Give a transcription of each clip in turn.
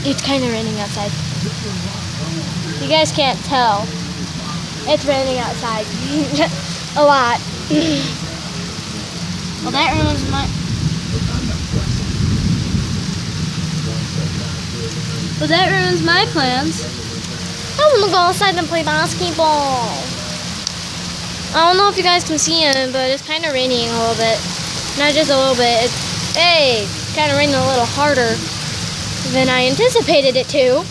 It's kind of raining outside. You guys can't tell. It's raining outside a lot. Well, that ruins my. Well, that ruins my plans. I want to go outside and play basketball. I don't know if you guys can see it, but it's kind of raining a little bit. Not just a little bit. It's kind of raining a little harder than I anticipated it to.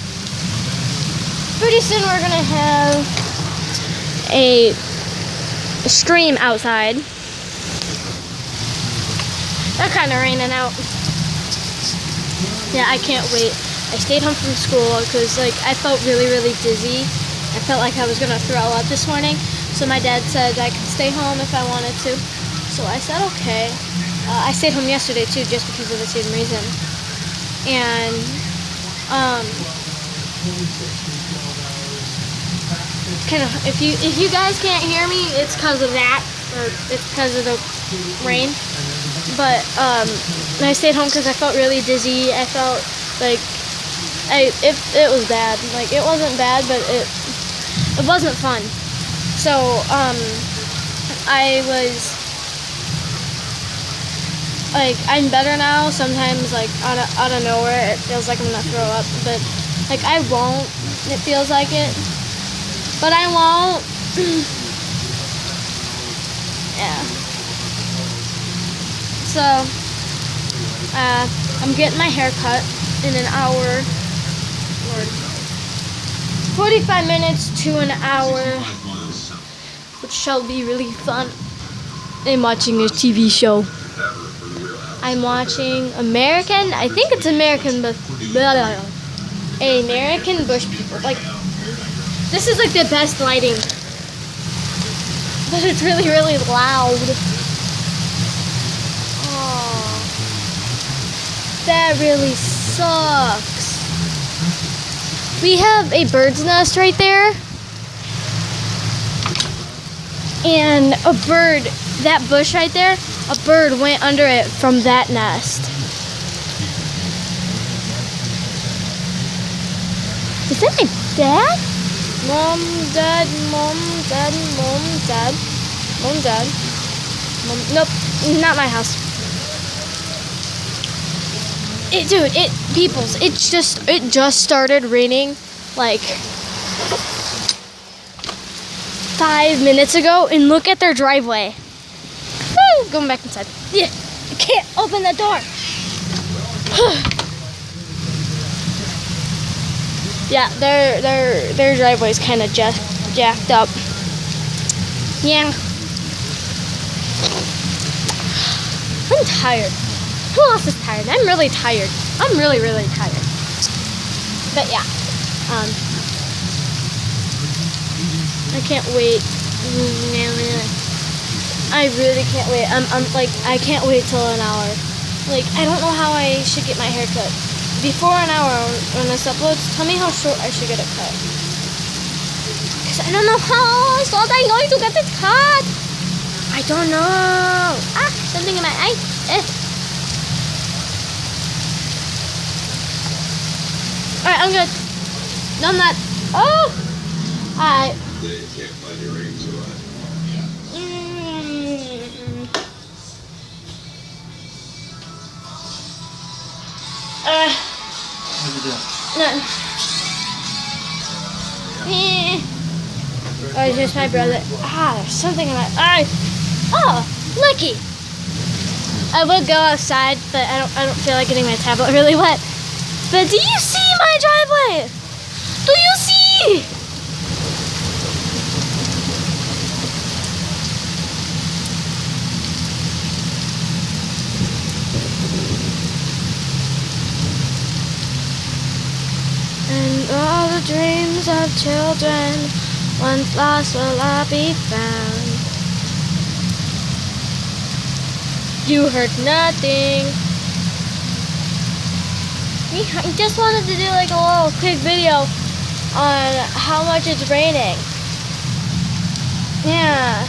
Pretty soon we're going to have a stream outside. They're kind of raining out. Yeah, I can't wait. I stayed home from school because I felt really, really dizzy. I felt like I was going to throw up this morning. So my dad said I could stay home if I wanted to. So I said okay. I stayed home yesterday too, just because of the same reason. And kind of if you guys can't hear me, it's because of that, or it's because of the rain. But I stayed home because I felt really dizzy. I felt like it was bad. Like, it wasn't bad, but it wasn't fun. So I was like, I'm better now. Sometimes, like, out of nowhere, it feels like I'm gonna throw up, but like, I won't. It feels like it, but I won't. Yeah. So I'm getting my hair cut in an hour, or 45 minutes to an hour, which shall be really fun. I'm watching a TV show. I'm watching I think it's American, but American Bush People. Like, this is like the best lighting, but it's really, really loud. Oh, that really sucks. We have a bird's nest right there, and that bush right there, a bird went under it from that nest. Is that my dad? Mom, dad, mom, dad, mom, dad, mom, dad, mom. Nope, not my house. It just started raining like 5 minutes ago, and look at their driveway. Woo, going back inside. Yeah, I can't open the door. Yeah, their driveway's kind of jacked up. Yeah. I'm tired. Who else is tired? I'm really tired. I'm really, really tired. But yeah, I can't wait. I really can't wait. I'm like, I can't wait till an hour. Like, I don't know how I should get my hair cut. Before an hour, when this uploads, tell me how short I should get it cut. Because I don't know how short I'm going to get it cut. I don't know. Something in my eye. Alright, I'm good. No, I'm not. Oh! Alright. How's it doing? Nothing. Oh, it's just my brother. There's something in my eye. Oh, lucky. I would go outside, but I don't feel like getting my tablet really wet. But do you see my driveway? Do you see? And all the dreams of children, once lost will not be found. You heard nothing. I just wanted to do like a little quick video on how much it's raining. Yeah.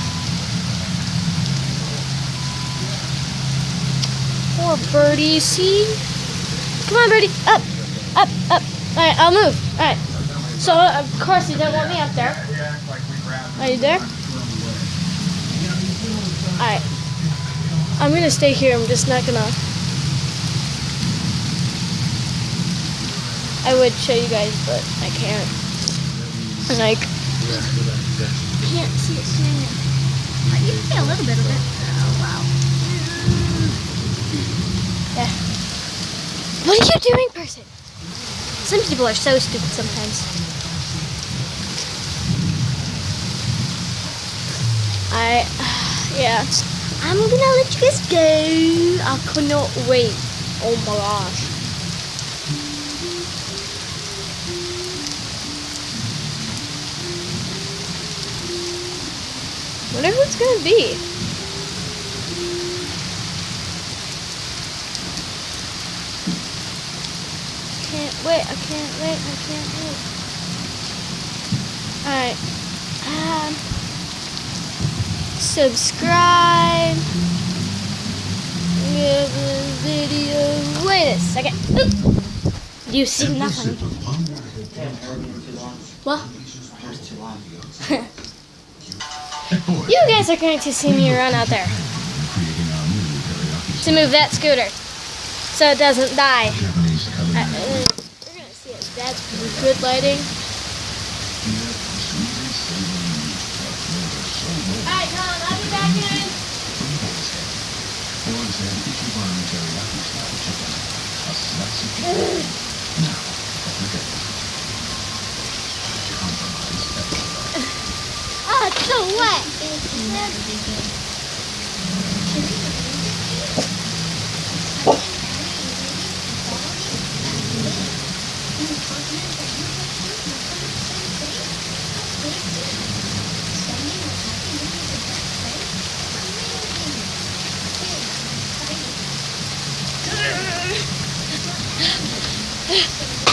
Poor birdie, see? Come on, birdie. Up, up, up. Alright, I'll move. Alright. So, of course, you don't want me up there. Are you there? Alright. I'm gonna stay here. I'm just not gonna. I would show you guys, but I can't. And like, can't see it standing. You can see a little bit of it. Oh, wow. Yeah. What are you doing, person? Some people are so stupid sometimes. Yeah. I'm gonna let you guys go. I cannot wait. Oh my gosh. Wonder who it's gonna be. Can't wait. I can't wait. I can't wait. Alright. Subscribe. Give the video. Wait a second. Oop. You see nothing. What? You guys are going to see me run out there to move that scooter so it doesn't die. We're going to see it. That's good lighting. Alright, Colin, I'll be back in. Oh, it's so wet.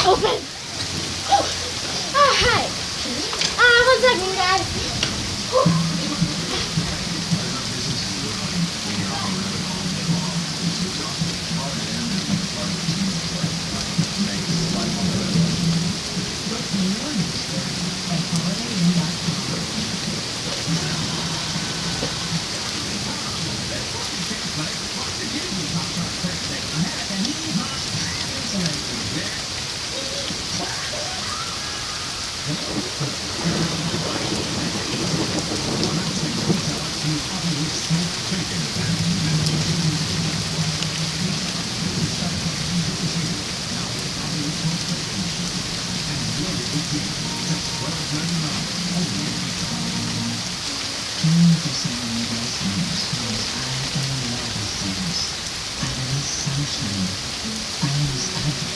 Open. Oh, hi. 1 second, guys.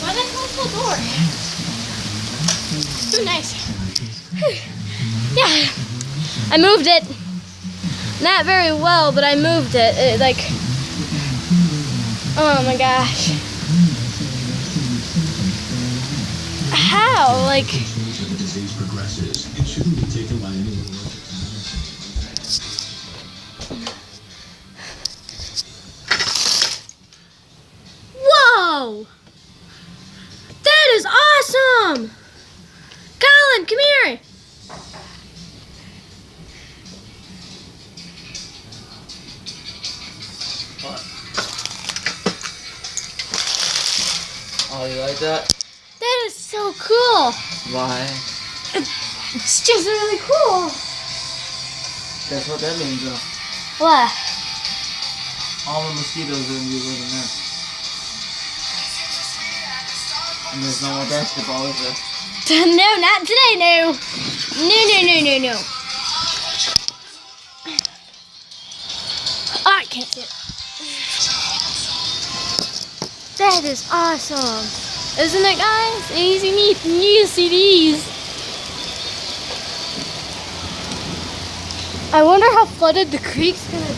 Why did I close the door? So nice. Yeah. I moved it. Not very well, but I moved it. Oh my gosh. How? Whoa! That is awesome! Colin, come here! What? Oh, you like that? That is so cool! Why? It's just really cool! Guess what that means, though? What? All the mosquitoes are gonna be living there. And there's no more basketball, is there? No, not today, no! No. Oh, I can't see it. That is awesome! Isn't it, guys? Easy neat, you see these. I wonder how flooded the creek's gonna be.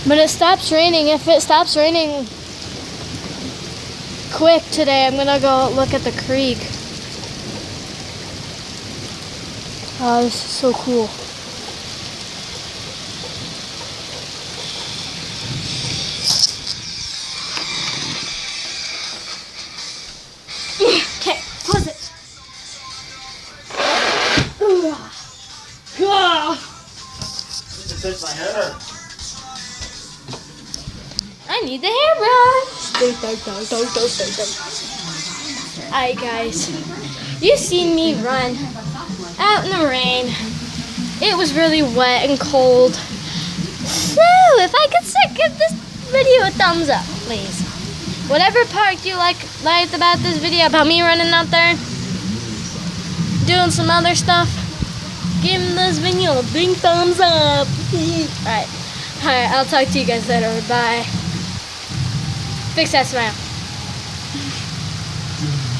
When it stops raining, if it stops raining quick today, I'm gonna go look at the creek. Oh, this is so cool. touch my hair. I need the hairbrush. Alright guys, you seen me run out in the rain. It was really wet and cold. So if I could give this video a thumbs up, please. Whatever part you liked about this video, about me running out there, doing some other stuff, give this video a big thumbs up. Alright, I'll talk to you guys later. Bye. Fix that smile.